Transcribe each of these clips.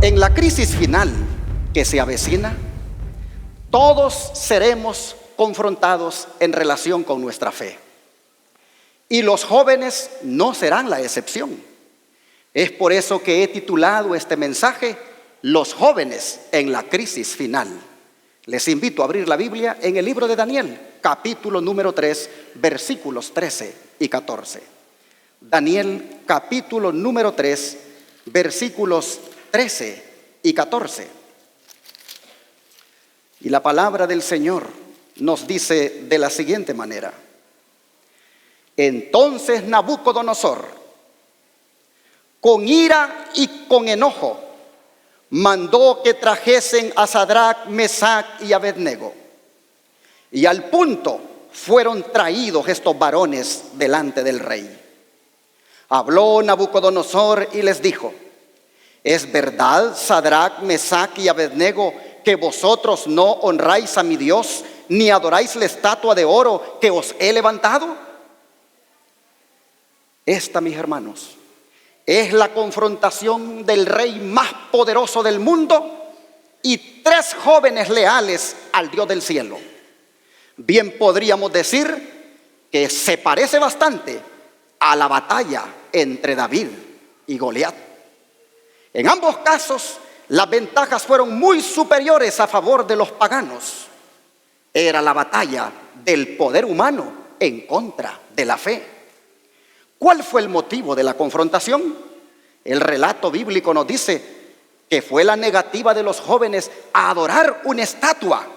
en la crisis final que se avecina, todos seremos confrontados en relación con nuestra fe. Y los jóvenes no serán la excepción. Es por eso que he titulado este mensaje, Los jóvenes en la crisis final. Les invito a abrir la Biblia en el libro de Daniel, capítulo número 3, versículos 13 y 14. Daniel, capítulo número 3, versículos 13 y 14. Y la palabra del Señor nos dice de la siguiente manera: entonces Nabucodonosor, con ira y con enojo, mandó que trajesen a Sadrach, Mesach y Abednego. Y al punto fueron traídos estos varones delante del rey. Habló Nabucodonosor y les dijo: ¿es verdad, Sadrach, Mesach y Abednego, que vosotros no honráis a mi Dios, ni adoráis la estatua de oro que os he levantado? Esta, mis hermanos, es la confrontación del rey más poderoso del mundo y tres jóvenes leales al Dios del cielo. Bien podríamos decir que se parece bastante a la batalla entre David y Goliat. En ambos casos, las ventajas fueron muy superiores a favor de los paganos. Era la batalla del poder humano en contra de la fe. ¿Cuál fue el motivo de la confrontación? El relato bíblico nos dice que fue la negativa de los jóvenes a adorar una estatua.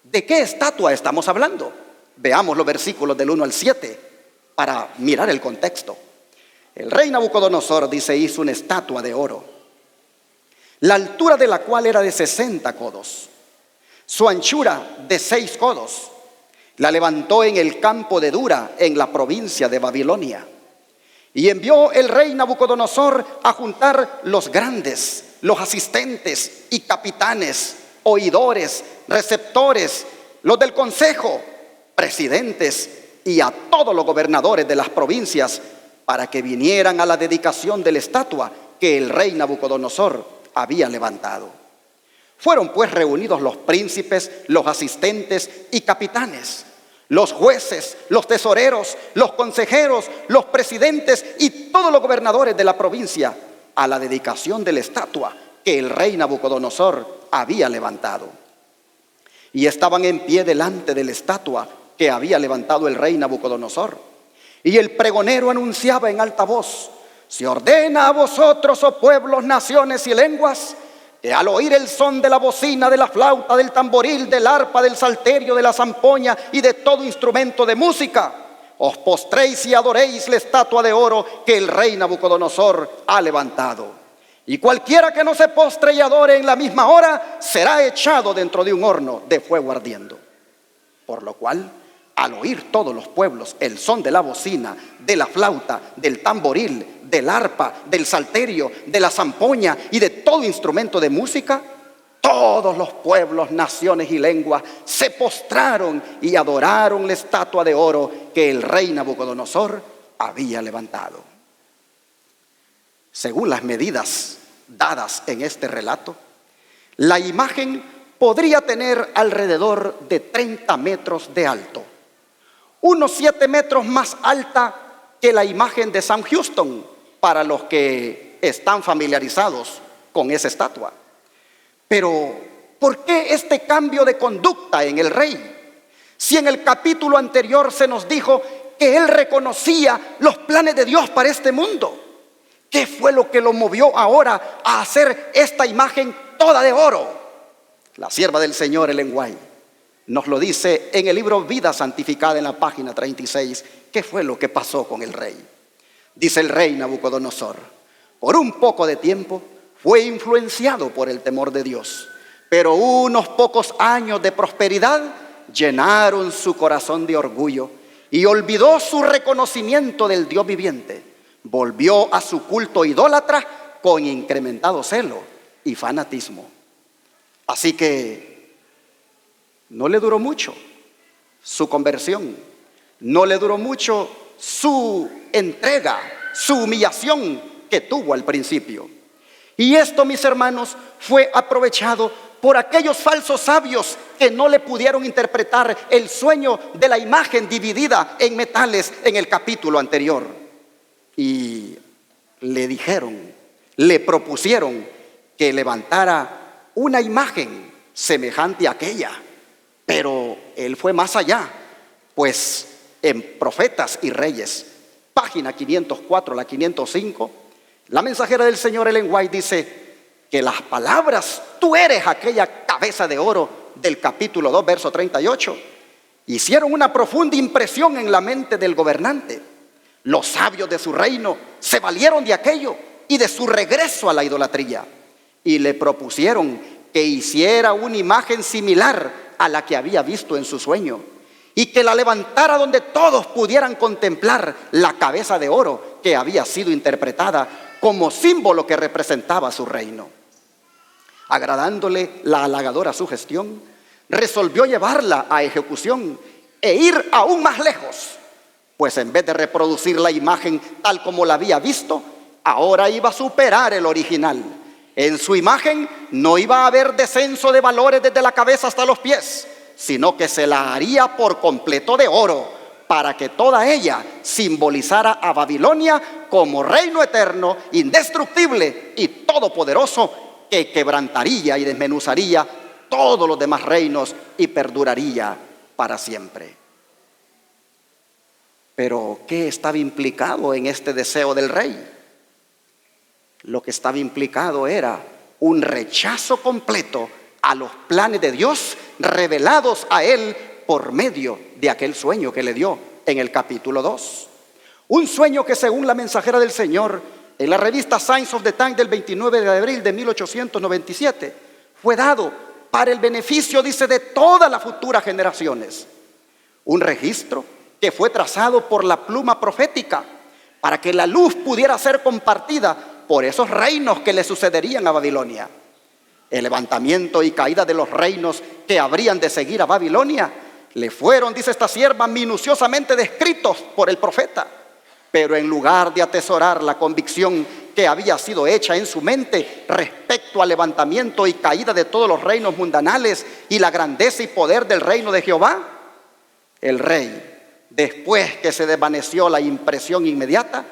¿De qué estatua estamos hablando? Veamos los versículos del 1 al 7 para mirar el contexto. El rey Nabucodonosor, dice, hizo una estatua de oro, la altura de la cual era de 60 codos, su anchura de 6 codos. La levantó en el campo de Dura, en la provincia de Babilonia. Y envió el rey Nabucodonosor a juntar los grandes, los asistentes y capitanes, oidores, receptores, los del consejo, presidentes y a todos los gobernadores de las provincias para que vinieran a la dedicación de la estatua que el rey Nabucodonosor había levantado. Fueron pues reunidos los príncipes, los asistentes y capitanes, los jueces, los tesoreros, los consejeros, los presidentes y todos los gobernadores de la provincia a la dedicación de la estatua que el rey Nabucodonosor había levantado. Y estaban en pie delante de la estatua que había levantado el rey Nabucodonosor. Y el pregonero anunciaba en alta voz: se ordena a vosotros, oh pueblos, naciones y lenguas, que al oír el son de la bocina, de la flauta, del tamboril, del arpa, del salterio, de la zampoña y de todo instrumento de música, os postréis y adoréis la estatua de oro que el rey Nabucodonosor ha levantado. Y cualquiera que no se postre y adore en la misma hora será echado dentro de un horno de fuego ardiendo. Por lo cual, al oír todos los pueblos el son de la bocina, de la flauta, del tamboril, del arpa, del salterio, de la zampoña y de todo instrumento de música, todos los pueblos, naciones y lenguas se postraron y adoraron la estatua de oro que el rey Nabucodonosor había levantado. Según las medidas dadas en este relato, la imagen podría tener alrededor de 30 metros de alto, unos 7 metros más alta que la imagen de Sam Houston, para los que están familiarizados con esa estatua. Pero, ¿por qué este cambio de conducta en el rey? Si en el capítulo anterior se nos dijo que él reconocía los planes de Dios para este mundo. ¿Qué fue lo que lo movió ahora a hacer esta imagen toda de oro? La sierva del Señor, Ellen White, nos lo dice en el libro Vida Santificada, en la página 36. ¿Qué fue lo que pasó con el rey? Dice el rey Nabucodonosor: por un poco de tiempo fue influenciado por el temor de Dios, pero unos pocos años de prosperidad llenaron su corazón de orgullo y olvidó su reconocimiento del Dios viviente. Volvió a su culto idólatra con incrementado celo y fanatismo. Así que no le duró mucho su conversión, no le duró mucho su entrega, su humillación que tuvo al principio. Y esto, mis hermanos, fue aprovechado por aquellos falsos sabios que no le pudieron interpretar el sueño de la imagen dividida en metales en el capítulo anterior. Y le dijeron, le propusieron que levantara una imagen semejante a aquella. Pero él fue más allá, pues en Profetas y Reyes, página 504 a la 505, la mensajera del Señor Ellen White dice que las palabras "tú eres aquella cabeza de oro" del capítulo 2, verso 38, hicieron una profunda impresión en la mente del gobernante. Los sabios de su reino se valieron de aquello y de su regreso a la idolatría, y le propusieron que hiciera una imagen similar a la que había visto en su sueño, y que la levantara donde todos pudieran contemplar la cabeza de oro que había sido interpretada como símbolo que representaba su reino. Agradándole la halagadora sugestión, resolvió llevarla a ejecución e ir aún más lejos, pues en vez de reproducir la imagen tal como la había visto, ahora iba a superar el original. En su imagen no iba a haber descenso de valores desde la cabeza hasta los pies, sino que se la haría por completo de oro, para que toda ella simbolizara a Babilonia como reino eterno, indestructible y todopoderoso, que quebrantaría y desmenuzaría todos los demás reinos y perduraría para siempre. Pero ¿qué estaba implicado en este deseo del rey? Lo que estaba implicado era un rechazo completo a los planes de Dios revelados a él por medio de aquel sueño que le dio en el capítulo 2. Un sueño que, según la mensajera del Señor, en la revista Signs of the Times del 29 de abril de 1897, fue dado para el beneficio, dice, de todas las futuras generaciones. Un registro que fue trazado por la pluma profética para que la luz pudiera ser compartida por esos reinos que le sucederían a Babilonia. El levantamiento y caída de los reinos que habrían de seguir a Babilonia le fueron, dice esta sierva, minuciosamente descritos por el profeta. Pero en lugar de atesorar la convicción que había sido hecha en su mente respecto al levantamiento y caída de todos los reinos mundanales y la grandeza y poder del reino de Jehová, el rey, después que se desvaneció la impresión inmediata,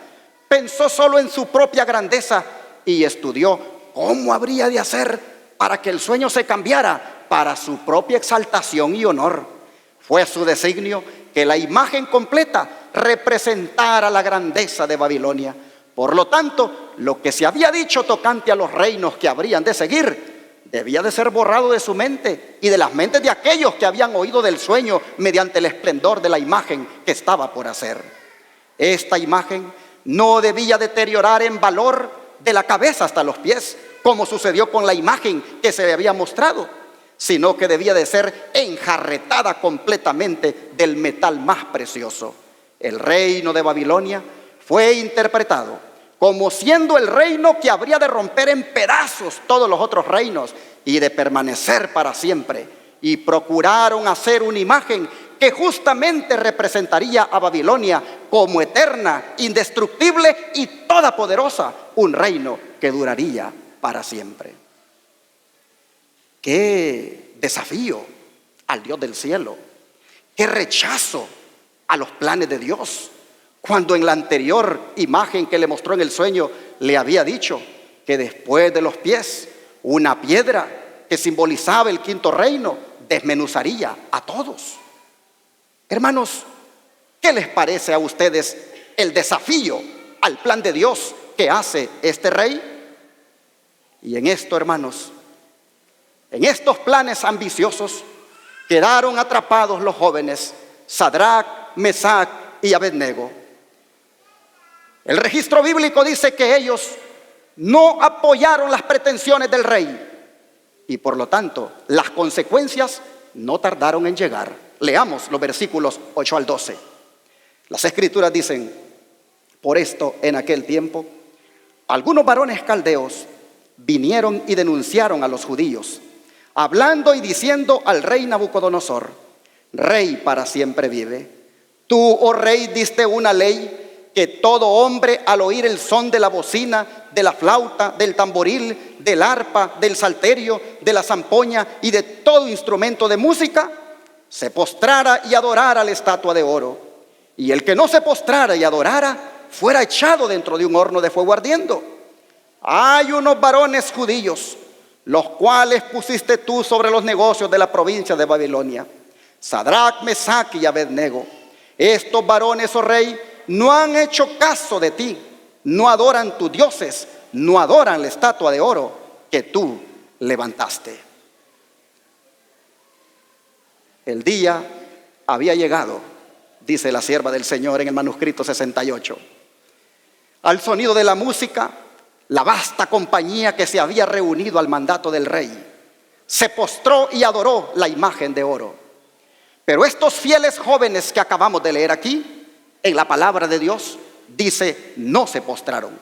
pensó solo en su propia grandeza y estudió cómo habría de hacer para que el sueño se cambiara para su propia exaltación y honor. Fue su designio que la imagen completa representara la grandeza de Babilonia. Por lo tanto, lo que se había dicho tocante a los reinos que habrían de seguir debía de ser borrado de su mente y de las mentes de aquellos que habían oído del sueño mediante el esplendor de la imagen que estaba por hacer. Esta imagen no debía deteriorar en valor de la cabeza hasta los pies, como sucedió con la imagen que se le había mostrado, sino que debía de ser enjarretada completamente del metal más precioso. El reino de Babilonia fue interpretado como siendo el reino que habría de romper en pedazos todos los otros reinos y de permanecer para siempre. Y procuraron hacer una imagen que justamente representaría a Babilonia como eterna, indestructible y todopoderosa, un reino que duraría para siempre. ¡Qué desafío al Dios del cielo! ¡Qué rechazo a los planes de Dios! Cuando en la anterior imagen que le mostró en el sueño le había dicho que después de los pies una piedra que simbolizaba el quinto reino desmenuzaría a todos. Hermanos, ¿qué les parece a ustedes el desafío al plan de Dios que hace este rey? Y en esto, hermanos, en estos planes ambiciosos quedaron atrapados los jóvenes Sadrac, Mesac y Abednego. El registro bíblico dice que ellos no apoyaron las pretensiones del rey y por lo tanto las consecuencias no tardaron en llegar. Leamos los versículos 8 al 12. Las escrituras dicen: por esto en aquel tiempo algunos varones caldeos vinieron y denunciaron a los judíos, hablando y diciendo al rey Nabucodonosor: Rey para siempre vive. Tú, oh rey, diste una ley que todo hombre al oír el son de la bocina, de la flauta, del tamboril, del arpa, del salterio, de la zampoña y de todo instrumento de música, se postrara y adorara la estatua de oro. Y el que no se postrara y adorara, fuera echado dentro de un horno de fuego ardiendo. Hay unos varones judíos, los cuales pusiste tú sobre los negocios de la provincia de Babilonia, Sadrac, Mesac y Abednego. Estos varones, oh rey, no han hecho caso de ti, no adoran tus dioses, no adoran la estatua de oro que tú levantaste. El día había llegado, dice la sierva del Señor en el manuscrito 68. Al sonido de la música, la vasta compañía que se había reunido al mandato del rey se postró y adoró la imagen de oro. Pero estos fieles jóvenes que acabamos de leer aquí, en la palabra de Dios, dice, no se postraron.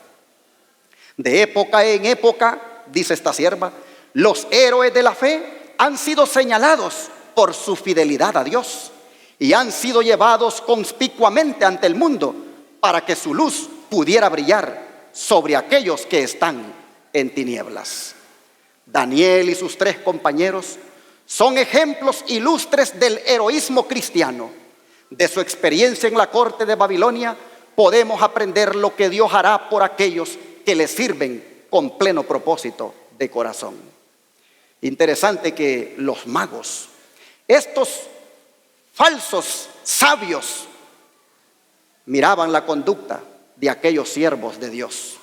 De época en época, dice esta sierva, los héroes de la fe han sido señalados por su fidelidad a Dios y han sido llevados conspicuamente ante el mundo para que su luz pudiera brillar sobre aquellos que están en tinieblas. Daniel y sus 3 compañeros son ejemplos ilustres del heroísmo cristiano. De su experiencia en la corte de Babilonia podemos aprender lo que Dios hará por aquellos que le sirven con pleno propósito de corazón. Interesante que los magos, estos falsos sabios, miraban la conducta de aquellos siervos de Dios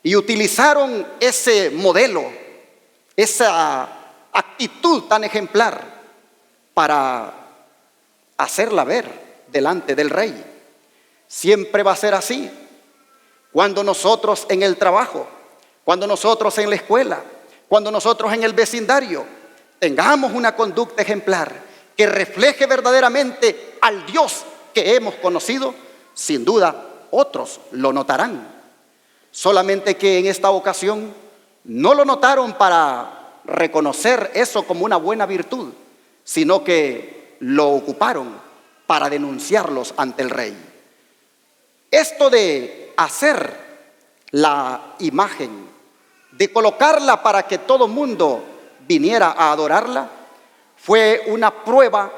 y utilizaron ese modelo, esa actitud tan ejemplar para hacerla ver delante del rey. Siempre va a ser así. Cuando nosotros en el trabajo, cuando nosotros en la escuela, cuando nosotros en el vecindario tengamos una conducta ejemplar que refleje verdaderamente al Dios que hemos conocido, sin duda otros lo notarán. Solamente que en esta ocasión no lo notaron para reconocer eso como una buena virtud, sino que lo ocuparon para denunciarlos ante el rey. Esto de hacer la imagen, de colocarla para que todo mundo viniera a adorarla, fue una prueba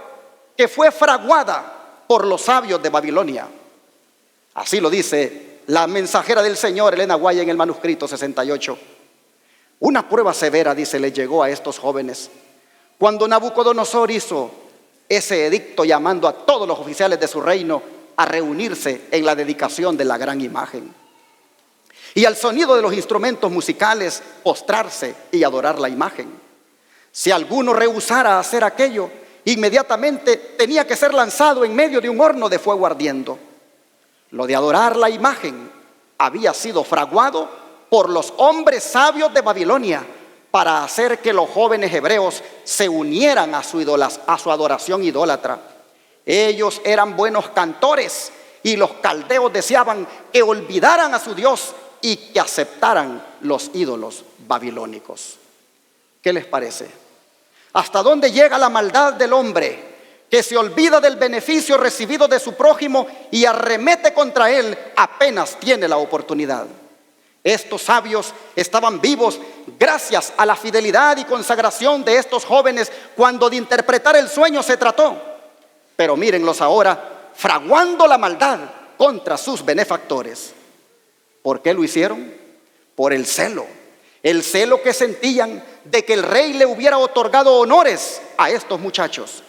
que fue fraguada por los sabios de Babilonia. Así lo dice la mensajera del Señor, Elena White, en el manuscrito 68. Una prueba severa, dice, le llegó a estos jóvenes cuando Nabucodonosor hizo ese edicto llamando a todos los oficiales de su reino a reunirse en la dedicación de la gran imagen. Y al sonido de los instrumentos musicales, postrarse y adorar la imagen. Si alguno rehusara hacer aquello, inmediatamente tenía que ser lanzado en medio de un horno de fuego ardiendo. Lo de adorar la imagen había sido fraguado por los hombres sabios de Babilonia para hacer que los jóvenes hebreos se unieran a su adoración idólatra. Ellos eran buenos cantores y los caldeos deseaban que olvidaran a su Dios y que aceptaran los ídolos babilónicos. ¿Qué les parece? ¿Hasta dónde llega la maldad del hombre que se olvida del beneficio recibido de su prójimo y arremete contra él apenas tiene la oportunidad? Estos sabios estaban vivos gracias a la fidelidad y consagración de estos jóvenes cuando de interpretar el sueño se trató. Pero mírenlos ahora fraguando la maldad contra sus benefactores. ¿Por qué lo hicieron? Por el celo que sentían de que el rey le hubiera otorgado honores a estos muchachos.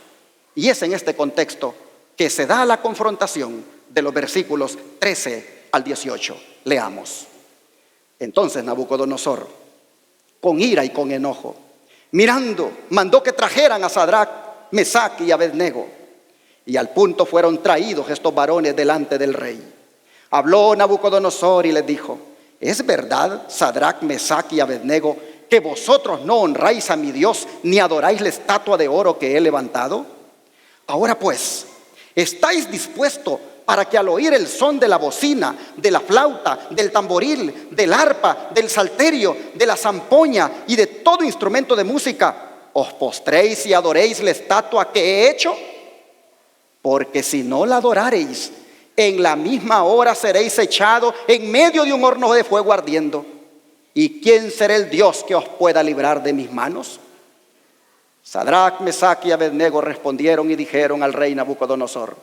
Y es en este contexto que se da la confrontación de los versículos 13 al 18. Leamos. Entonces Nabucodonosor, con ira y con enojo, mirando, mandó que trajeran a Sadrac, Mesac y Abednego. Y al punto fueron traídos estos varones delante del rey. Habló Nabucodonosor y les dijo: ¿es verdad, Sadrac, Mesac y Abednego, que vosotros no honráis a mi Dios ni adoráis la estatua de oro que he levantado? Ahora pues, ¿estáis dispuestos para que al oír el son de la bocina, de la flauta, del tamboril, del arpa, del salterio, de la zampoña y de todo instrumento de música, os postréis y adoréis la estatua que he hecho? Porque si no la adorareis En la misma hora seréis echados en medio de un horno de fuego ardiendo. ¿Y quién será el Dios que os pueda librar de mis manos? Sadrac, Mesac y Abednego respondieron y dijeron al rey Nabucodonosor: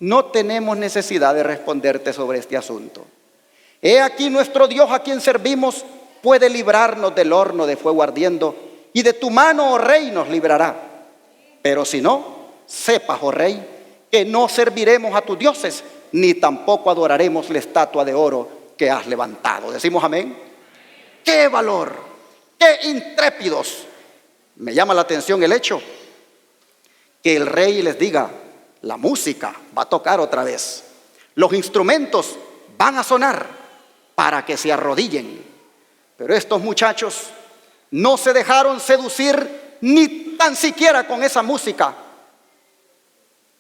no tenemos necesidad de responderte sobre este asunto. He aquí nuestro Dios a quien servimos puede librarnos del horno de fuego ardiendo, y de tu mano, oh rey, nos librará. Pero si no, sepas, oh rey, que no serviremos a tus dioses, ni tampoco adoraremos la estatua de oro que has levantado. Decimos amén. ¡Qué valor! ¡Qué intrépidos! Me llama la atención el hecho que el rey les diga: la música va a tocar otra vez, los instrumentos van a sonar para que se arrodillen. Pero estos muchachos no se dejaron seducir ni tan siquiera con esa música.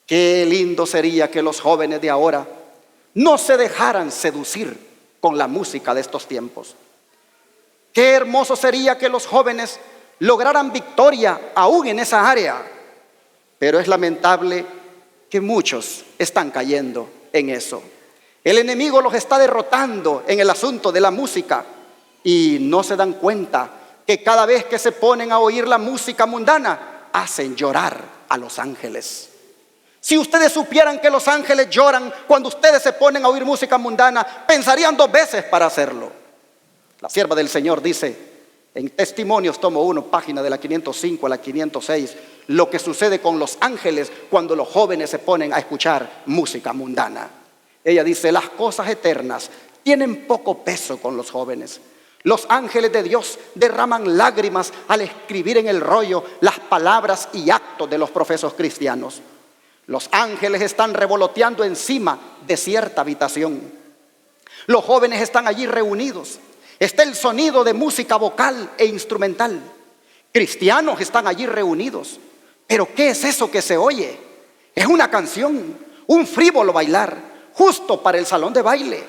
Qué lindo sería que los jóvenes de ahora no se dejaran seducir con la música de estos tiempos. Qué hermoso sería que los jóvenes lograran victoria aún en esa área. Pero es lamentable que muchos están cayendo en eso. El enemigo los está derrotando en el asunto de la música y no se dan cuenta que cada vez que se ponen a oír la música mundana hacen llorar a los ángeles. Si ustedes supieran que los ángeles lloran cuando ustedes se ponen a oír música mundana, pensarían 2 veces para hacerlo. La sierva del Señor dice en Testimonios, tomo 1, página de la 505 a la 506, lo que sucede con los ángeles cuando los jóvenes se ponen a escuchar música mundana. Ella dice: las cosas eternas tienen poco peso con los jóvenes. Los ángeles de Dios derraman lágrimas al escribir en el rollo las palabras y actos de los profesos cristianos. Los ángeles están revoloteando encima de cierta habitación. Los jóvenes están allí reunidos. Está el sonido de música vocal e instrumental. Cristianos están allí reunidos. Pero ¿qué es eso que se oye? Es una canción, un frívolo bailar, justo para el salón de baile.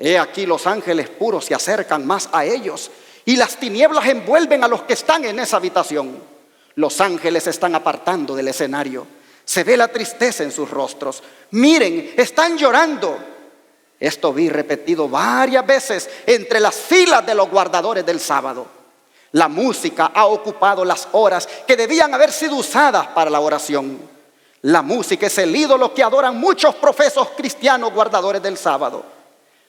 He aquí los ángeles puros se acercan más a ellos y las tinieblas envuelven a los que están en esa habitación. Los ángeles se están apartando del escenario. Se ve la tristeza en sus rostros. Miren, están llorando. Esto vi repetido varias veces entre las filas de los guardadores del sábado. La música ha ocupado las horas que debían haber sido usadas para la oración. La música es el ídolo que adoran muchos profesos cristianos guardadores del sábado.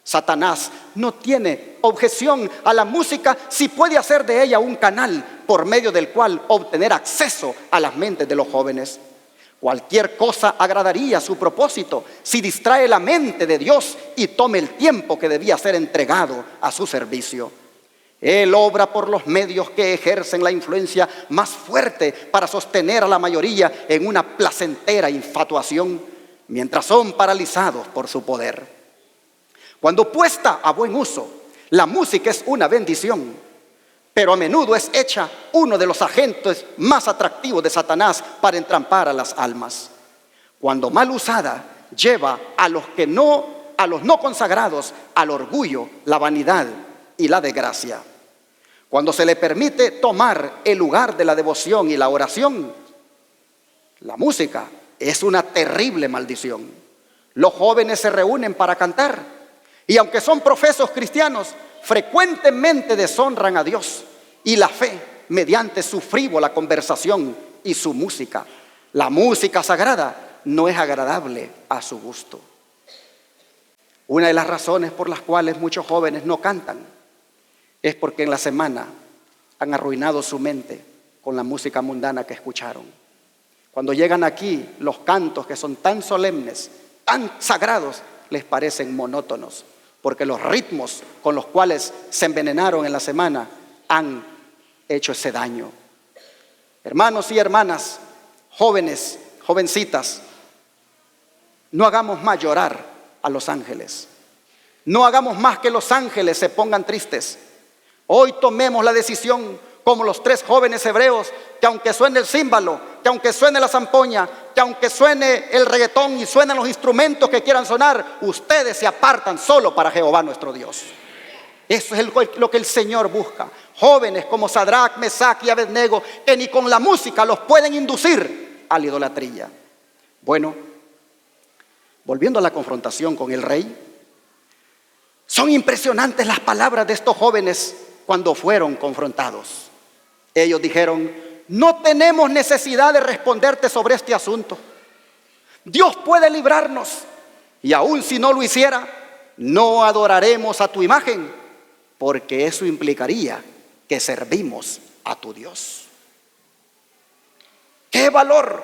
Satanás no tiene objeción a la música si puede hacer de ella un canal por medio del cual obtener acceso a las mentes de los jóvenes. Cualquier cosa agradaría su propósito si distrae la mente de Dios y tome el tiempo que debía ser entregado a su servicio. Él obra por los medios que ejercen la influencia más fuerte para sostener a la mayoría en una placentera infatuación, mientras son paralizados por su poder. Cuando puesta a buen uso, la música es una bendición, pero a menudo es hecha uno de los agentes más atractivos de Satanás para entrampar a las almas. Cuando mal usada, lleva a los no consagrados al orgullo, la vanidad y la desgracia. Cuando se le permite tomar el lugar de la devoción y la oración, la música es una terrible maldición. Los jóvenes se reúnen para cantar y aunque son profesos cristianos, frecuentemente deshonran a Dios y la fe mediante su frívola conversación y su música. La música sagrada no es agradable a su gusto. Una de las razones por las cuales muchos jóvenes no cantan es porque en la semana han arruinado su mente con la música mundana que escucharon. Cuando llegan aquí, los cantos que son tan solemnes, tan sagrados, les parecen monótonos, porque los ritmos con los cuales se envenenaron en la semana han hecho ese daño. Hermanos y hermanas, jóvenes, jovencitas, no hagamos más llorar a los ángeles. No hagamos más que los ángeles se pongan tristes. Hoy tomemos la decisión como los 3 jóvenes hebreos, que aunque suene el címbalo, que aunque suene la zampoña, que aunque suene el reggaetón y suenen los instrumentos que quieran sonar, ustedes se apartan solo para Jehová nuestro Dios. Eso es lo que el Señor busca. Jóvenes como Sadrac, Mesac y Abednego, que ni con la música los pueden inducir a la idolatría. Bueno, Volviendo a la confrontación con el rey, son impresionantes las palabras de estos jóvenes cuando fueron confrontados. Ellos dijeron: no tenemos necesidad de responderte sobre este asunto. Dios puede librarnos, y aun si no lo hiciera, no adoraremos a tu imagen, porque eso implicaría que servimos a tu Dios. ¡Qué valor!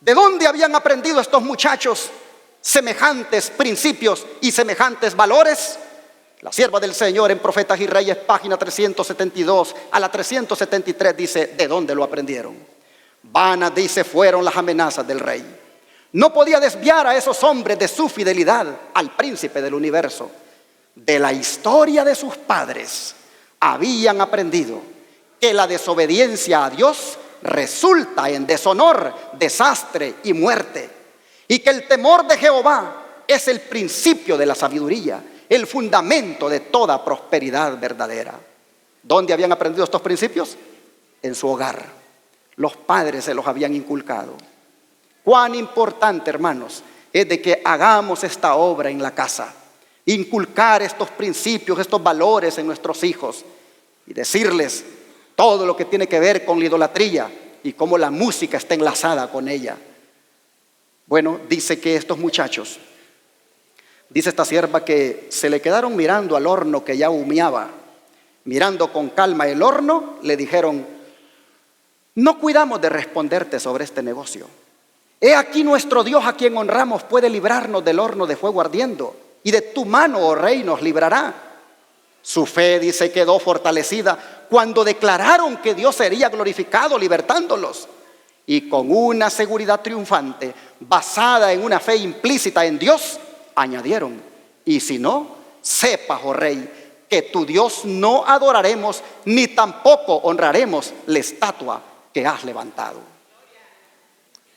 ¿De dónde habían aprendido estos muchachos semejantes principios y semejantes valores? La sierva del Señor en Profetas y Reyes, página 372 a la 373, dice: ¿de dónde lo aprendieron? Vanas, dice, fueron las amenazas del rey. No podía desviar a esos hombres de su fidelidad al príncipe del universo. De la historia de sus padres habían aprendido que la desobediencia a Dios resulta en deshonor, desastre y muerte, y que el temor de Jehová es el principio de la sabiduría, el fundamento de toda prosperidad verdadera. ¿Dónde habían aprendido estos principios? En su hogar. Los padres se los habían inculcado. Cuán importante, hermanos, es de que hagamos esta obra en la casa, inculcar estos principios, estos valores en nuestros hijos y decirles todo lo que tiene que ver con la idolatría y cómo la música está enlazada con ella. Bueno, dice que estos muchachos, dice esta sierva, que se le quedaron mirando al horno que ya humeaba. Mirando con calma el horno, le dijeron: no cuidamos de responderte sobre este negocio. He aquí nuestro Dios, a quien honramos, puede librarnos del horno de fuego ardiendo, y de tu mano, oh rey, nos librará. Su fe, dice, quedó fortalecida cuando declararon que Dios sería glorificado libertándolos. Y con una seguridad triunfante, basada en una fe implícita en Dios, añadieron: y si no, sepas, oh rey, que tu Dios no adoraremos, ni tampoco honraremos la estatua que has levantado.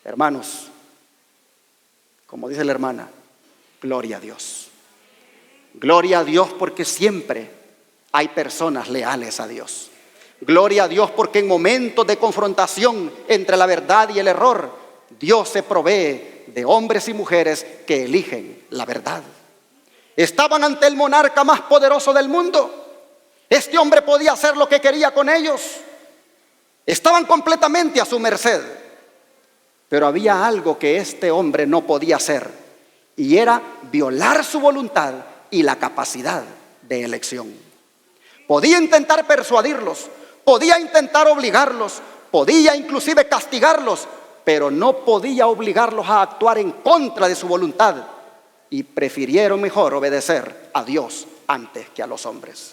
Hermanos, como dice la hermana, gloria a Dios. Gloria a Dios, porque siempre hay personas leales a Dios. Gloria a Dios, porque en momentos de confrontación entre la verdad y el error, Dios se provee de hombres y mujeres que eligen la verdad. Estaban ante el monarca más poderoso del mundo. Este hombre podía hacer lo que quería con ellos. Estaban completamente a su merced. Pero había algo que este hombre no podía hacer, y era violar su voluntad y la capacidad de elección. Podía intentar persuadirlos, podía intentar obligarlos, podía inclusive castigarlos, pero no podía obligarlos a actuar en contra de su voluntad, y prefirieron mejor obedecer a Dios antes que a los hombres.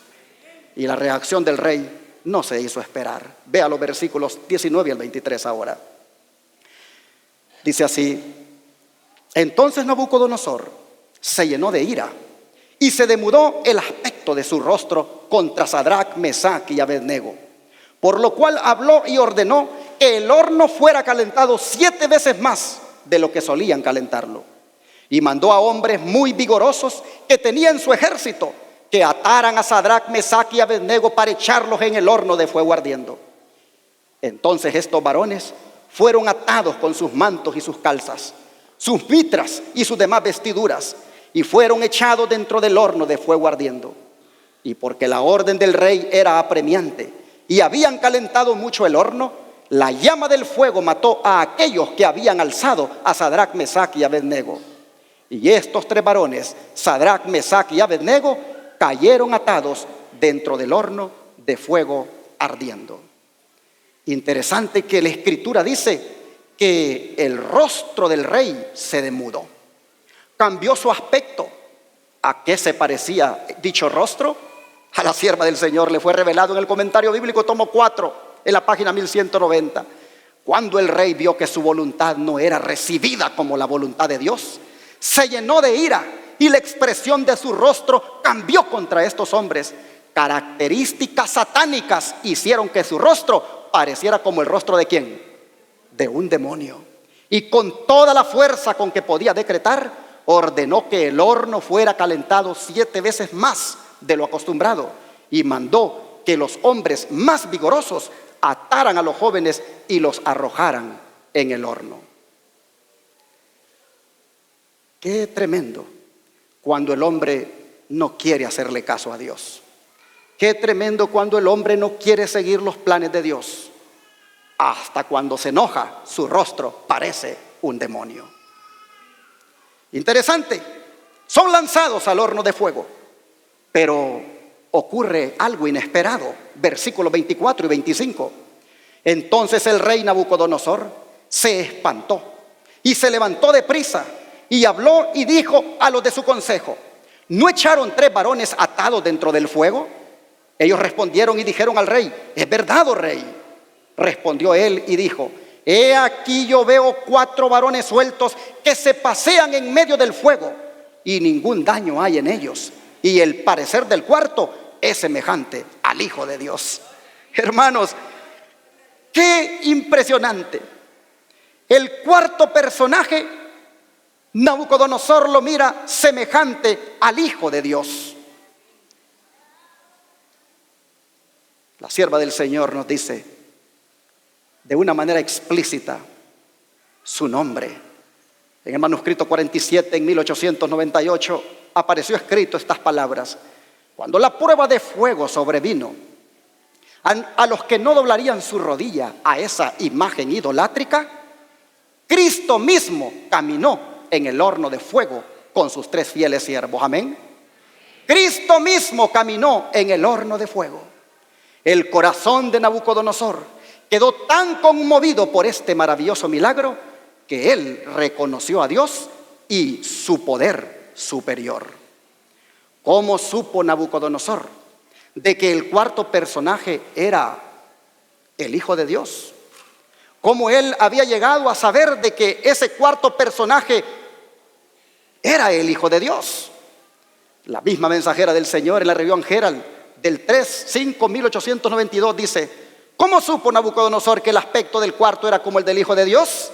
Y la reacción del rey no se hizo esperar. Vea los versículos 19 al 23 ahora. Dice así: entonces Nabucodonosor se llenó de ira y se demudó el aspecto de su rostro contra Sadrac, Mesac y Abednego, por lo cual habló y ordenó que el horno fuera calentado 7 veces más de lo que solían calentarlo, y mandó a hombres muy vigorosos que tenía en su ejército que ataran a Sadrac, Mesac y Abednego para echarlos en el horno de fuego ardiendo. Entonces estos varones fueron atados con sus mantos y sus calzas, sus mitras y sus demás vestiduras, y fueron echados dentro del horno de fuego ardiendo. Y porque la orden del rey era apremiante y habían calentado mucho el horno, la llama del fuego mató a aquellos que habían alzado a Sadrac, Mesac y Abednego. Y estos 3 varones, Sadrac, Mesac y Abednego, cayeron atados dentro del horno de fuego ardiendo. Interesante que la escritura dice que el rostro del rey se demudó, cambió su aspecto. ¿A qué se parecía dicho rostro? A la sierva del Señor le fue revelado en el comentario bíblico tomo 4, en la página 1190. Cuando el rey vio que su voluntad no era recibida como la voluntad de Dios, se llenó de ira y la expresión de su rostro cambió contra estos hombres. Características satánicas hicieron que su rostro pareciera como el rostro ¿de quién? De un demonio. Y con toda la fuerza con que podía decretar, ordenó que el horno fuera calentado 7 veces más de lo acostumbrado, y mandó que los hombres más vigorosos ataran a los jóvenes y los arrojaran en el horno. Qué tremendo cuando el hombre no quiere hacerle caso a Dios. Qué tremendo cuando el hombre no quiere seguir los planes de Dios. Hasta cuando se enoja, su rostro parece un demonio. Interesante, son lanzados al horno de fuego, pero ocurre algo inesperado. Versículos 24 y 25. Entonces el rey Nabucodonosor se espantó y se levantó de prisa y habló y dijo a los de su consejo: ¿no echaron 3 varones atados dentro del fuego? Ellos respondieron y dijeron al rey: es verdad, oh rey. Respondió él y dijo: he aquí yo veo 4 varones sueltos que se pasean en medio del fuego y ningún daño hay en ellos, y el parecer del cuarto es semejante al Hijo de Dios. Hermanos, qué impresionante. El cuarto personaje, Nabucodonosor lo mira semejante al Hijo de Dios. La sierva del Señor nos dice de una manera explícita su nombre. En el manuscrito 47, en 1898, apareció escrito estas palabras: cuando la prueba de fuego sobrevino, a los que no doblarían su rodilla a esa imagen idolátrica, Cristo mismo caminó en el horno de fuego con sus 3 fieles siervos. Amén. Cristo mismo caminó en el horno de fuego. El corazón de Nabucodonosor quedó tan conmovido por este maravilloso milagro que él reconoció a Dios y su poder superior. ¿Cómo supo Nabucodonosor de que el cuarto personaje era el Hijo de Dios? ¿Cómo él había llegado a saber de que ese cuarto personaje era el Hijo de Dios? La misma mensajera del Señor en la Review and Herald del 3/5/1892 dice: ¿cómo supo Nabucodonosor que el aspecto del cuarto era como el del Hijo de Dios?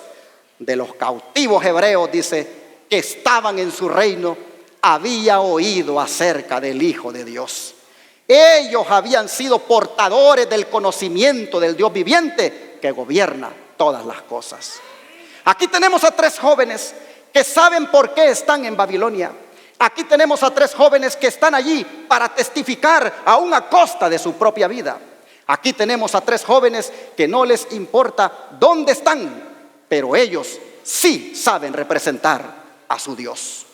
De los cautivos hebreos, dice, que estaban en su reino, había oído acerca del Hijo de Dios. Ellos habían sido portadores del conocimiento del Dios viviente que gobierna todas las cosas. Aquí tenemos a 3 jóvenes que saben por qué están en Babilonia. Aquí tenemos a 3 jóvenes que están allí para testificar aún a costa de su propia vida. Aquí tenemos a 3 jóvenes que no les importa dónde están, pero ellos sí saben representar a su Dios.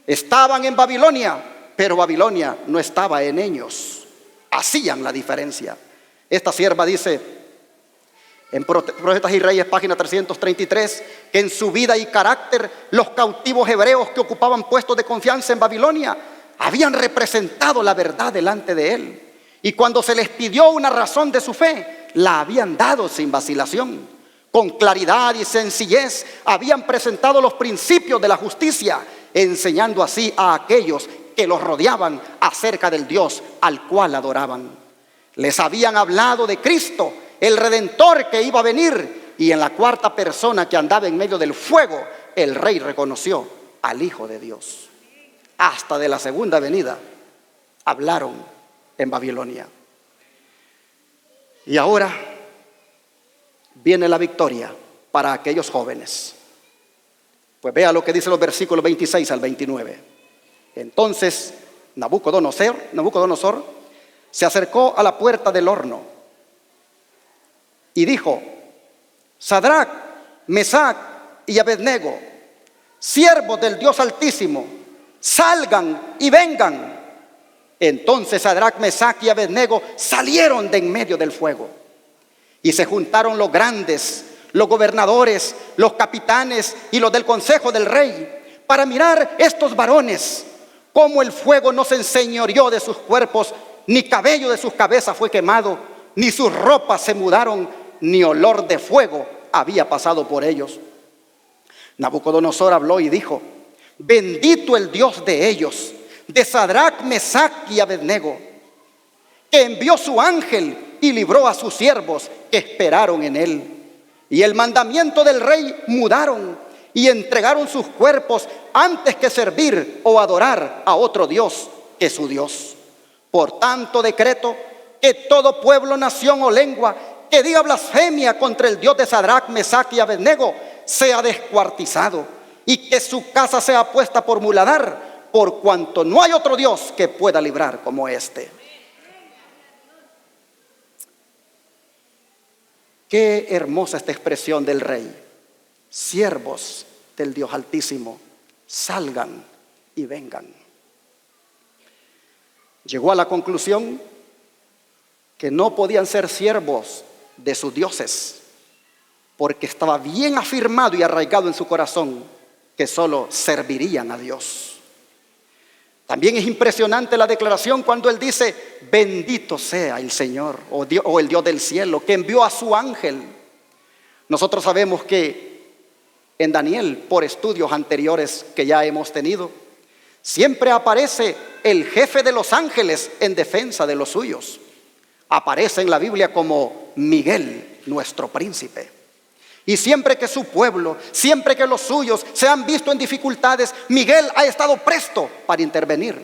Estaban en Babilonia, pero Babilonia no estaba en ellos. Hacían la diferencia. Esta sierva dice en Profetas y Reyes, página 333, que en su vida y carácter los cautivos hebreos que ocupaban puestos de confianza en Babilonia habían representado la verdad delante de él. Y cuando se les pidió una razón de su fe, la habían dado sin vacilación. Con claridad y sencillez habían presentado los principios de la justicia, enseñando así a aquellos que los rodeaban acerca del Dios al cual adoraban. Les habían hablado de Cristo, el Redentor que iba a venir, y en la cuarta persona que andaba en medio del fuego, el rey reconoció al Hijo de Dios. Hasta de la segunda venida hablaron en Babilonia. Y ahora viene la victoria para aquellos jóvenes. Pues vea lo que dice los versículos 26 al 29. Entonces Nabucodonosor se acercó a la puerta del horno y dijo: Sadrac, Mesac y Abednego, siervos del Dios Altísimo, salgan y vengan. Entonces Sadrac, Mesac y Abednego salieron de en medio del fuego. Y se juntaron los grandes, los gobernadores, los capitanes y los del consejo del rey para mirar estos varones, cómo el fuego no se enseñoreó de sus cuerpos, ni cabello de sus cabezas fue quemado, ni sus ropas se mudaron, ni olor de fuego había pasado por ellos. Nabucodonosor habló y dijo: bendito el Dios de ellos, de Sadrac, Mesac y Abednego, que envió su ángel y libró a sus siervos que esperaron en él. Y el mandamiento del rey mudaron y entregaron sus cuerpos antes que servir o adorar a otro Dios que su Dios. Por tanto decreto que todo pueblo, nación o lengua que diga blasfemia contra el Dios de Sadrac, Mesac y Abednego sea descuartizado, y que su casa sea puesta por muladar, por cuanto no hay otro Dios que pueda librar como este. Qué hermosa esta expresión del rey. Siervos del Dios Altísimo, salgan y vengan. Llegó a la conclusión que no podían ser siervos de sus dioses, porque estaba bien afirmado y arraigado en su corazón que solo servirían a Dios. También es impresionante la declaración cuando él dice: bendito sea el Señor o el Dios del cielo, que envió a su ángel. Nosotros sabemos que en Daniel, por estudios anteriores que ya hemos tenido, siempre aparece el jefe de los ángeles en defensa de los suyos. Aparece en la Biblia como Miguel, nuestro príncipe. Y siempre que su pueblo, siempre que los suyos se han visto en dificultades, Miguel ha estado presto para intervenir.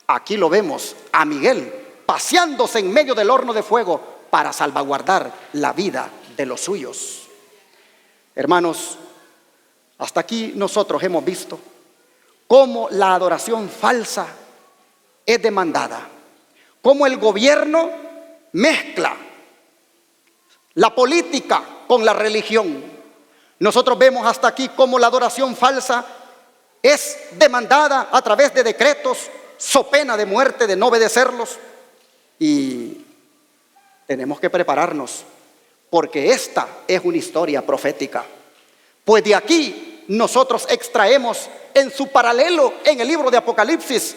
Aquí lo vemos a Miguel paseándose en medio del horno de fuego para salvaguardar la vida de los suyos. Hermanos, hasta aquí nosotros hemos visto cómo la adoración falsa es demandada, cómo el gobierno mezcla la política con la religión. Nosotros vemos hasta aquí cómo la adoración falsa es demandada a través de decretos, so pena de muerte de no obedecerlos. Y tenemos que prepararnos, porque esta es una historia profética. Pues de aquí nosotros extraemos en su paralelo en el libro de Apocalipsis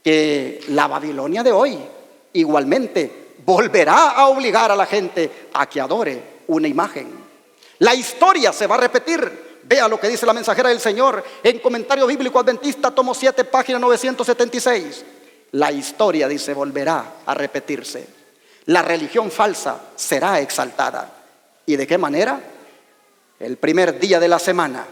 que la Babilonia de hoy igualmente volverá a obligar a la gente a que adore una imagen. La historia se va a repetir. Vea lo que dice la mensajera del Señor en Comentario Bíblico Adventista, tomo 7, página 976. La historia, dice, volverá a repetirse. La religión falsa será exaltada. ¿Y de qué manera? El primer día de la semana,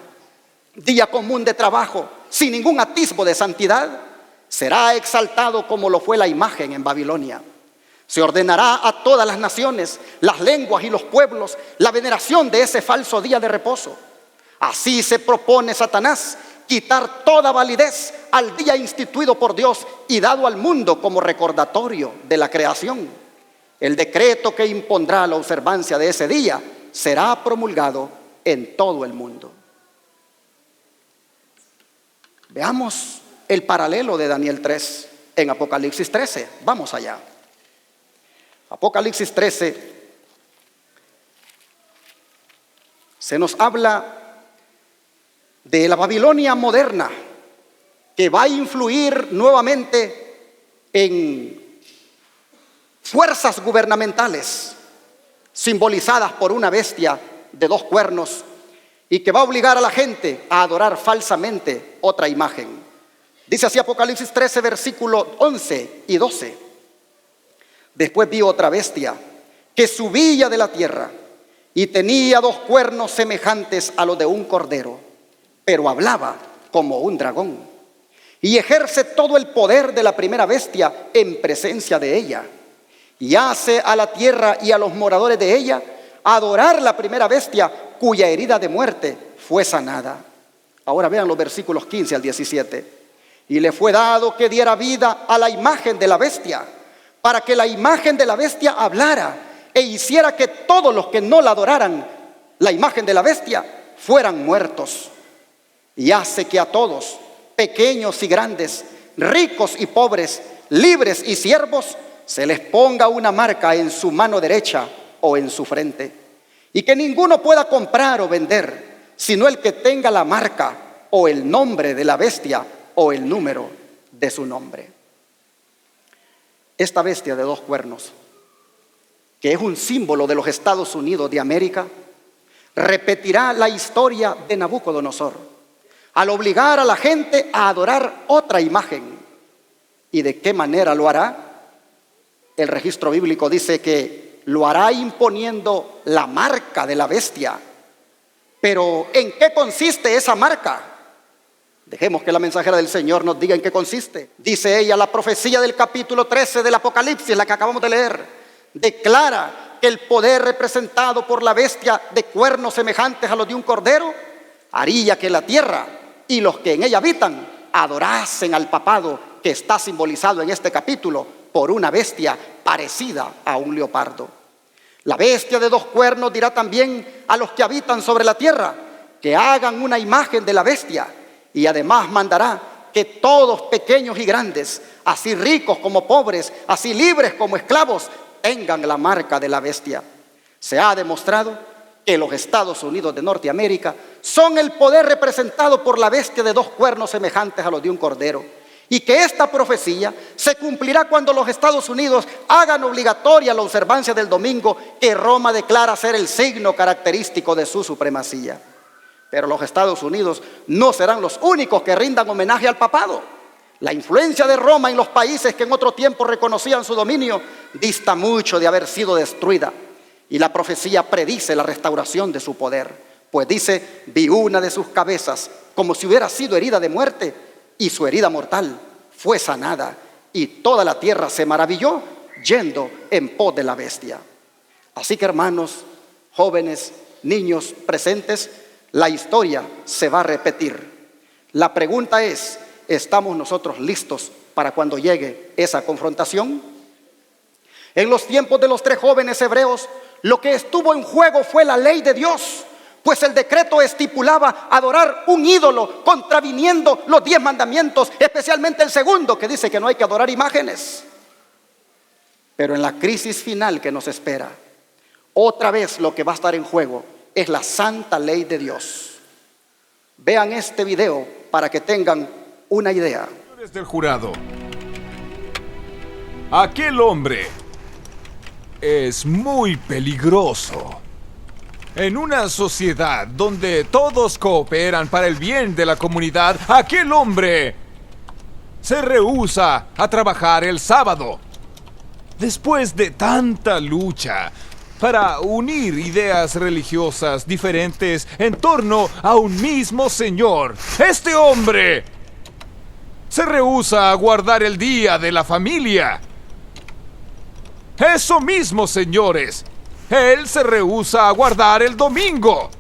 día común de trabajo, sin ningún atisbo de santidad, será exaltado como lo fue la imagen en Babilonia. Se ordenará a todas las naciones, las lenguas y los pueblos la veneración de ese falso día de reposo. Así se propone Satanás quitar toda validez al día instituido por Dios y dado al mundo como recordatorio de la creación. El decreto que impondrá la observancia de ese día será promulgado en todo el mundo. Veamos el paralelo de Daniel 3 en Apocalipsis 13. Vamos allá. Apocalipsis 13 se nos habla de la Babilonia moderna, que va a influir nuevamente en fuerzas gubernamentales simbolizadas por una bestia de 2 cuernos y que va a obligar a la gente a adorar falsamente otra imagen. Dice así Apocalipsis 13, versículos 11 y 12. Después vi otra bestia que subía de la tierra y tenía 2 cuernos semejantes a los de un cordero, pero hablaba como un dragón y ejerce todo el poder de la primera bestia en presencia de ella, y hace a la tierra y a los moradores de ella adorar la primera bestia cuya herida de muerte fue sanada. Ahora vean los versículos 15 al 17. Y le fue dado que diera vida a la imagen de la bestia, para que la imagen de la bestia hablara e hiciera que todos los que no la adoraran, la imagen de la bestia, fueran muertos. Y hace que a todos, pequeños y grandes, ricos y pobres, libres y siervos, se les ponga una marca en su mano derecha o en su frente, y que ninguno pueda comprar o vender, sino el que tenga la marca o el nombre de la bestia o el número de su nombre. Esta bestia de 2 cuernos, que es un símbolo de los Estados Unidos de América, repetirá la historia de Nabucodonosor al obligar a la gente a adorar otra imagen. ¿Y de qué manera lo hará? El registro bíblico dice que lo hará imponiendo la marca de la bestia. Pero ¿en qué consiste esa marca? Dejemos que la mensajera del Señor nos diga en qué consiste. Dice ella, la profecía del capítulo 13 del Apocalipsis, la que acabamos de leer, declara que el poder representado por la bestia de cuernos semejantes a los de un cordero Haría que la tierra y los que en ella habitan adorasen al papado que está simbolizado en este capítulo por una bestia parecida a un leopardo. La bestia de 2 cuernos dirá también a los que habitan sobre la tierra que hagan una imagen de la bestia, y además mandará que todos, pequeños y grandes, así ricos como pobres, así libres como esclavos, tengan la marca de la bestia. Se ha demostrado que los Estados Unidos de Norteamérica son el poder representado por la bestia de 2 cuernos semejantes a los de un cordero, y que esta profecía se cumplirá cuando los Estados Unidos hagan obligatoria la observancia del domingo que Roma declara ser el signo característico de su supremacía. Pero los Estados Unidos no serán los únicos que rindan homenaje al papado. La influencia de Roma en los países que en otro tiempo reconocían su dominio dista mucho de haber sido destruida, y la profecía predice la restauración de su poder, pues dice: vi una de sus cabezas como si hubiera sido herida de muerte, y su herida mortal fue sanada, y toda la tierra se maravilló yendo en pos de la bestia. Así que, hermanos, jóvenes, niños presentes, la historia se va a repetir. La pregunta es: ¿estamos nosotros listos para cuando llegue esa confrontación? En los tiempos de los 3 jóvenes hebreos, lo que estuvo en juego fue la ley de Dios, pues el decreto estipulaba adorar un ídolo, contraviniendo los 10 mandamientos, especialmente el segundo, que dice que no hay que adorar imágenes. Pero en la crisis final que nos espera, otra vez lo que va a estar en juego es la santa ley de Dios. Vean este video para que tengan una idea. Señores del jurado, aquel hombre es muy peligroso. En una sociedad donde todos cooperan para el bien de la comunidad, aquel hombre se rehúsa a trabajar el sábado. Después de tanta lucha para unir ideas religiosas diferentes en torno a un mismo Señor, este hombre se rehúsa a guardar el día de la familia. Eso mismo, señores. Él se rehúsa a guardar el domingo.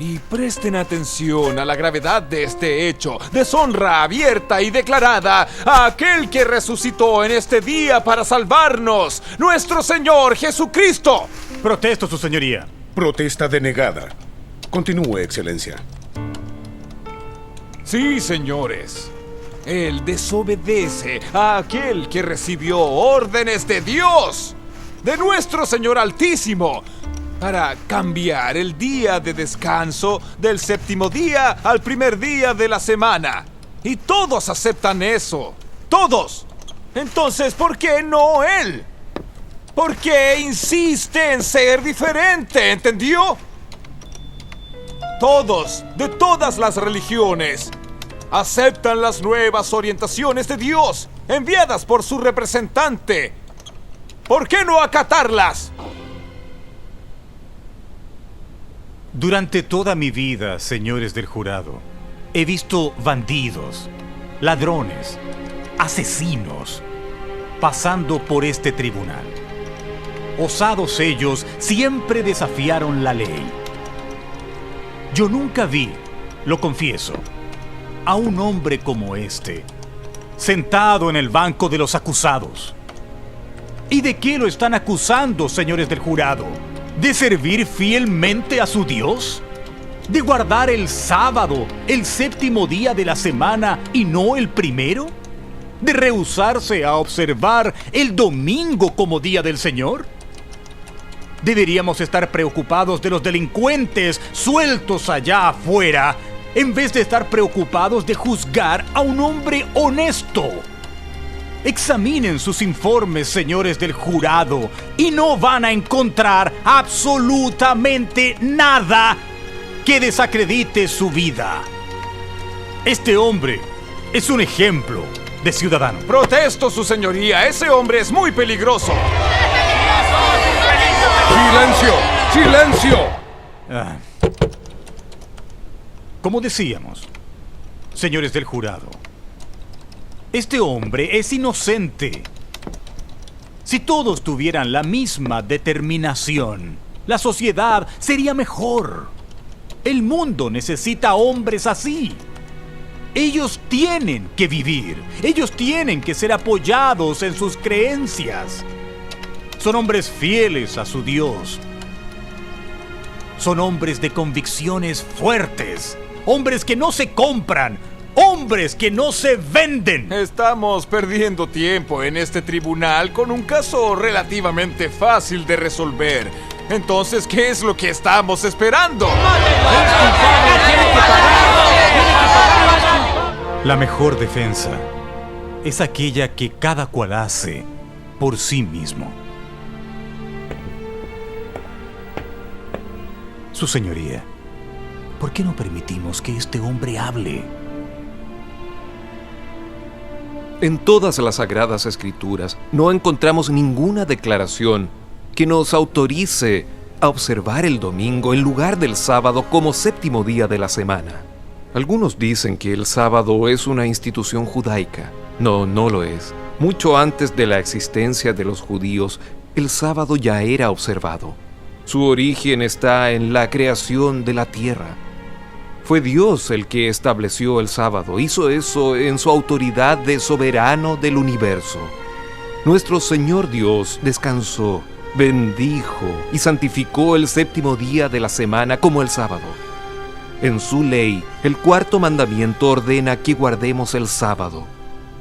Y presten atención a la gravedad de este hecho. Deshonra abierta y declarada a aquel que resucitó en este día para salvarnos, nuestro Señor Jesucristo. Protesto, su señoría. Protesta denegada. Continúe, excelencia. Sí, señores. Él desobedece a aquel que recibió órdenes de Dios, de nuestro Señor Altísimo, para cambiar el día de descanso del 7º día al primer día de la semana. Y todos aceptan eso. ¡Todos! Entonces, ¿por qué no él? ¿Por qué insiste en ser diferente? ¿Entendió? Todos, de todas las religiones, aceptan las nuevas orientaciones de Dios enviadas por su representante. ¿Por qué no acatarlas? Durante toda mi vida, señores del jurado, he visto bandidos, ladrones, asesinos, pasando por este tribunal. Osados ellos siempre desafiaron la ley. Yo nunca vi, lo confieso, a un hombre como este, sentado en el banco de los acusados. ¿Y de qué lo están acusando, señores del jurado? ¿De servir fielmente a su Dios? ¿De guardar el sábado, el 7º día de la semana y no el primero? ¿De rehusarse a observar el domingo como día del Señor? Deberíamos estar preocupados de los delincuentes sueltos allá afuera, en vez de estar preocupados de juzgar a un hombre honesto. Examinen sus informes, señores del jurado, y no van a encontrar absolutamente nada que desacredite su vida. Este hombre es un ejemplo de ciudadano. Protesto, su señoría. Ese hombre es muy peligroso. ¡Silencio! ¡Silencio! Como decíamos, señores del jurado, este hombre es inocente. Si todos tuvieran la misma determinación, la sociedad sería mejor. El mundo necesita hombres así. Ellos tienen que vivir. Ellos tienen que ser apoyados en sus creencias. Son hombres fieles a su Dios. Son hombres de convicciones fuertes. Hombres que no se compran. Hombres que no se venden. Estamos perdiendo tiempo en este tribunal con un caso relativamente fácil de resolver. Entonces, ¿qué es lo que estamos esperando? La mejor defensa es aquella que cada cual hace por sí mismo. Su señoría, ¿por qué no permitimos que este hombre hable? En todas las Sagradas Escrituras no encontramos ninguna declaración que nos autorice a observar el domingo en lugar del sábado como séptimo día de la semana. Algunos dicen que el sábado es una institución judaica. No, no lo es. Mucho antes de la existencia de los judíos, el sábado ya era observado. Su origen está en la creación de la tierra. Fue Dios el que estableció el sábado, hizo eso en su autoridad de soberano del universo. Nuestro Señor Dios descansó, bendijo y santificó el séptimo día de la semana como el sábado. En su ley, el cuarto mandamiento ordena que guardemos el sábado.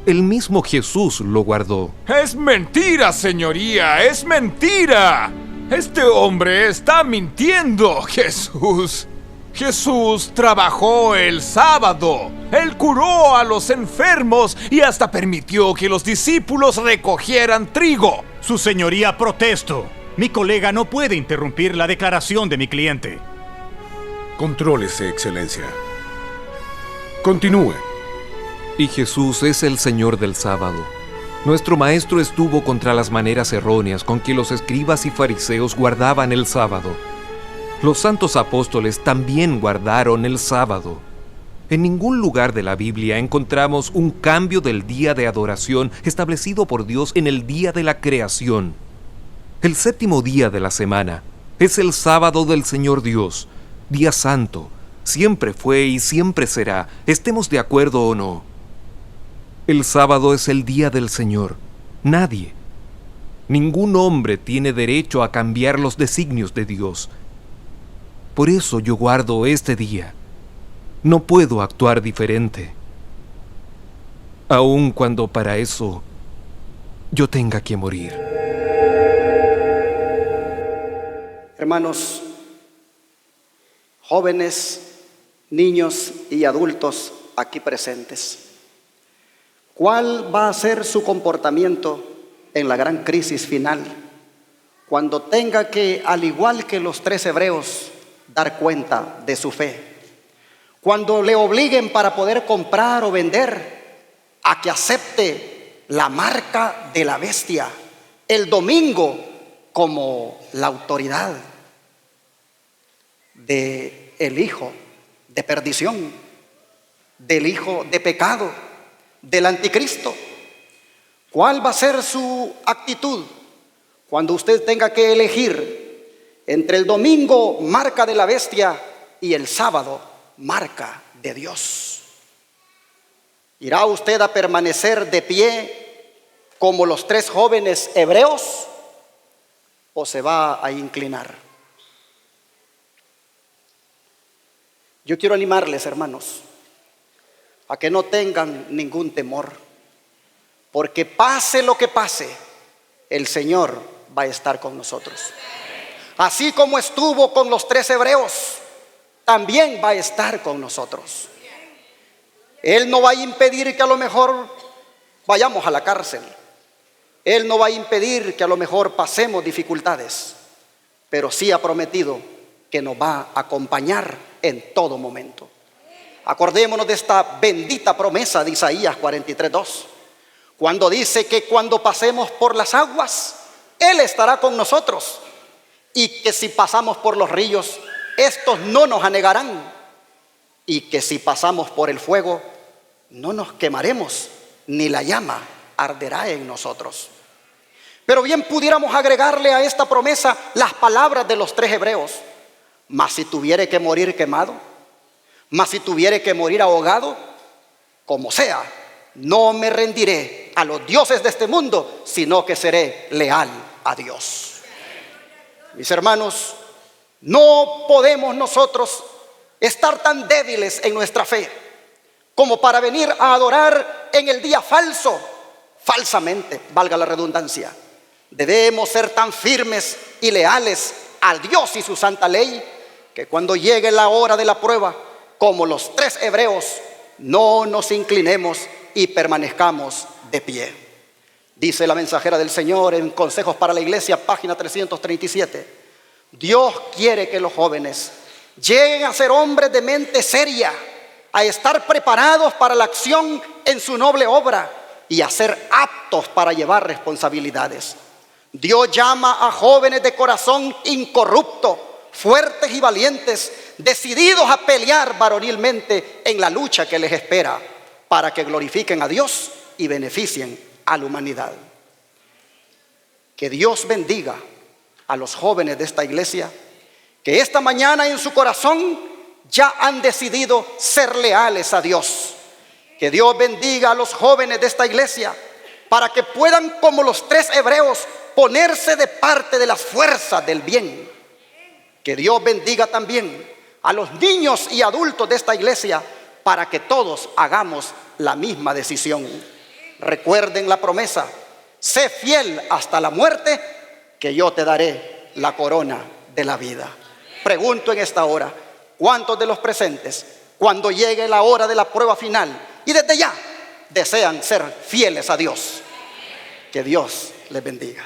El mismo Jesús lo guardó. ¡Es mentira, señoría! ¡Es mentira! Este hombre está mintiendo, Jesús. Jesús trabajó el sábado. Él curó a los enfermos y hasta permitió que los discípulos recogieran trigo. Su señoría, protesto. Mi colega no puede interrumpir la declaración de mi cliente. Contrólese, Excelencia. Continúe. Y Jesús es el Señor del sábado. Nuestro Maestro estuvo contra las maneras erróneas con que los escribas y fariseos guardaban el sábado. Los santos apóstoles también guardaron el sábado. En ningún lugar de la Biblia encontramos un cambio del día de adoración establecido por Dios en el día de la creación. El séptimo día de la semana es el sábado del Señor Dios, día santo. Siempre fue y siempre será, estemos de acuerdo o no. El sábado es el día del Señor. Nadie, ningún hombre tiene derecho a cambiar los designios de Dios. Por eso yo guardo este día. No puedo actuar diferente, aun cuando para eso yo tenga que morir. Hermanos, jóvenes, niños y adultos aquí presentes, ¿cuál va a ser su comportamiento en la gran crisis final? Cuando tenga que, al igual que los 3 hebreos, dar cuenta de su fe. Cuando le obliguen para poder comprar o vender a que acepte la marca de la bestia, el domingo como la autoridad del hijo de perdición, del hijo de pecado, del anticristo. ¿Cuál va a ser su actitud cuando usted tenga que elegir entre el domingo, marca de la bestia, y el sábado, marca de Dios? ¿Irá usted a permanecer de pie como los 3 jóvenes hebreos o se va a inclinar? Yo quiero animarles, hermanos, a que no tengan ningún temor, porque pase lo que pase, el Señor va a estar con nosotros. Así como estuvo con los 3 hebreos, también va a estar con nosotros. Él no va a impedir que a lo mejor vayamos a la cárcel. Él no va a impedir que a lo mejor pasemos dificultades, pero sí ha prometido que nos va a acompañar en todo momento. Acordémonos de esta bendita promesa de Isaías 43:2, cuando dice que cuando pasemos por las aguas, Él estará con nosotros, y que si pasamos por los ríos, estos no nos anegarán, y que si pasamos por el fuego, no nos quemaremos, ni la llama arderá en nosotros. Pero bien pudiéramos agregarle a esta promesa las palabras de los 3 hebreos, Mas si tuviere que morir quemado, mas si tuviere que morir ahogado, como sea, no me rendiré a los dioses de este mundo, sino que seré leal a Dios. Mis hermanos, no podemos nosotros estar tan débiles en nuestra fe como para venir a adorar en el día falsamente, valga la redundancia. Debemos ser tan firmes y leales al Dios y su santa ley, que cuando llegue la hora de la prueba, como los 3 hebreos, no nos inclinemos y permanezcamos de pie. Dice la mensajera del Señor en Consejos para la Iglesia, página 337. Dios quiere que los jóvenes lleguen a ser hombres de mente seria, a estar preparados para la acción en su noble obra y a ser aptos para llevar responsabilidades. Dios llama a jóvenes de corazón incorrupto, fuertes y valientes, decididos a pelear varonilmente en la lucha que les espera, para que glorifiquen a Dios y beneficien a la humanidad. Que Dios bendiga a los jóvenes de esta iglesia, que esta mañana en su corazón ya han decidido ser leales a Dios. Que Dios bendiga a los jóvenes de esta iglesia, para que puedan, como los 3 hebreos, ponerse de parte de las fuerzas del bien. Que Dios bendiga también a los niños y adultos de esta iglesia, para que todos hagamos la misma decisión. Recuerden la promesa: sé fiel hasta la muerte, que yo te daré la corona de la vida. Pregunto en esta hora, ¿cuántos de los presentes, cuando llegue la hora de la prueba final y desde ya, desean ser fieles a Dios? Que Dios les bendiga.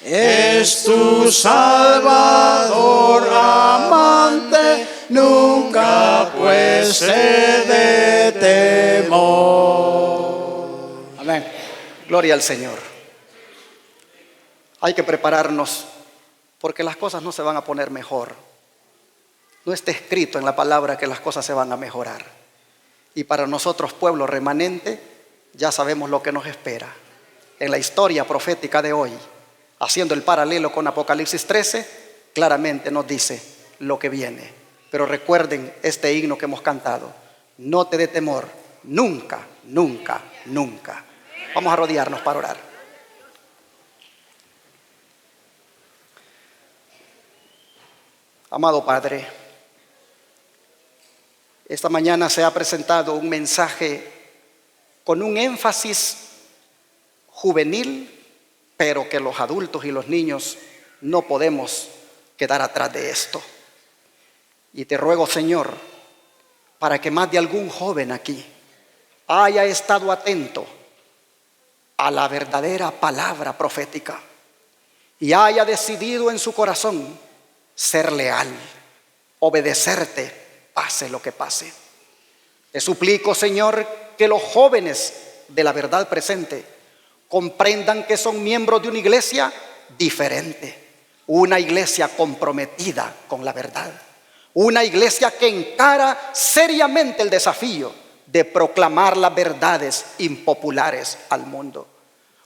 Es tu Salvador amante, nunca pues de temor. Amén. Gloria al Señor. Hay que prepararnos, porque las cosas no se van a poner mejor. No está escrito en la palabra que las cosas se van a mejorar. Y para nosotros, pueblo remanente, ya sabemos lo que nos espera. En la historia profética de hoy, haciendo el paralelo con Apocalipsis 13, claramente nos dice lo que viene. Pero recuerden este himno que hemos cantado: no te dé temor, nunca, nunca, nunca. Vamos a arrodillarnos para orar. Amado Padre, esta mañana se ha presentado un mensaje con un énfasis juvenil, pero que los adultos y los niños no podemos quedar atrás de esto. Y te ruego, Señor, para que más de algún joven aquí haya estado atento a la verdadera palabra profética y haya decidido en su corazón ser leal, obedecerte, pase lo que pase. Te suplico, Señor, que los jóvenes de la verdad presente comprendan que son miembros de una iglesia diferente, una iglesia comprometida con la verdad, una iglesia que encara seriamente el desafío de proclamar las verdades impopulares al mundo.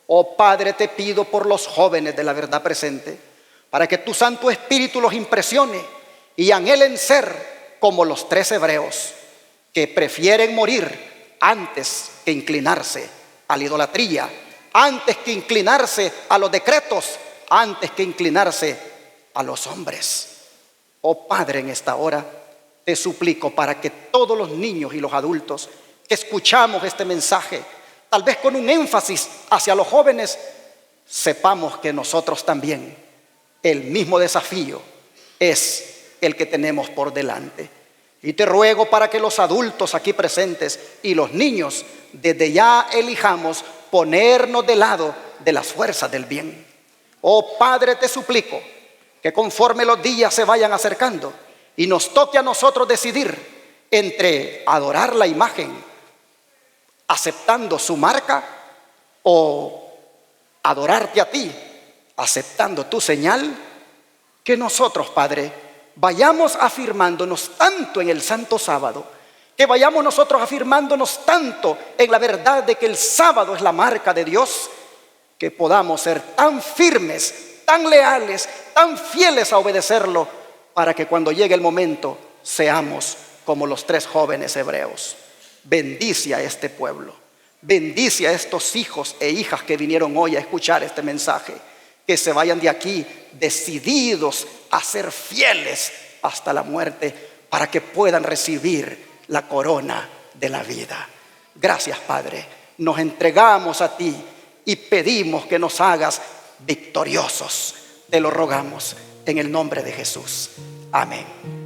Oh Padre, te pido por los jóvenes de la verdad presente, para que tu Santo Espíritu los impresione y anhelen ser como los 3 hebreos, que prefieren morir antes que inclinarse a la idolatría, antes que inclinarse a los decretos, antes que inclinarse a los hombres. Oh Padre, en esta hora te suplico para que todos los niños y los adultos que escuchamos este mensaje, tal vez con un énfasis hacia los jóvenes, sepamos que nosotros también el mismo desafío es el que tenemos por delante. Y te ruego para que los adultos aquí presentes y los niños desde ya elijamos ponernos del lado de las fuerzas del bien. Oh Padre, te suplico que conforme los días se vayan acercando y nos toque a nosotros decidir entre adorar la imagen aceptando su marca o adorarte a ti aceptando tu señal, que nosotros, Padre, vayamos afirmándonos tanto en el Santo Sábado, que vayamos nosotros afirmándonos tanto en la verdad de que el sábado es la marca de Dios, que podamos ser tan firmes, tan leales, tan fieles a obedecerlo, para que cuando llegue el momento seamos como los 3 jóvenes hebreos. Bendice a este pueblo, bendice a estos hijos e hijas que vinieron hoy a escuchar este mensaje, que se vayan de aquí decididos a ser fieles hasta la muerte, para que puedan recibir la corona de la vida. Gracias, Padre, nos entregamos a ti y pedimos que nos hagas victoriosos. Te lo rogamos en el nombre de Jesús. Amén.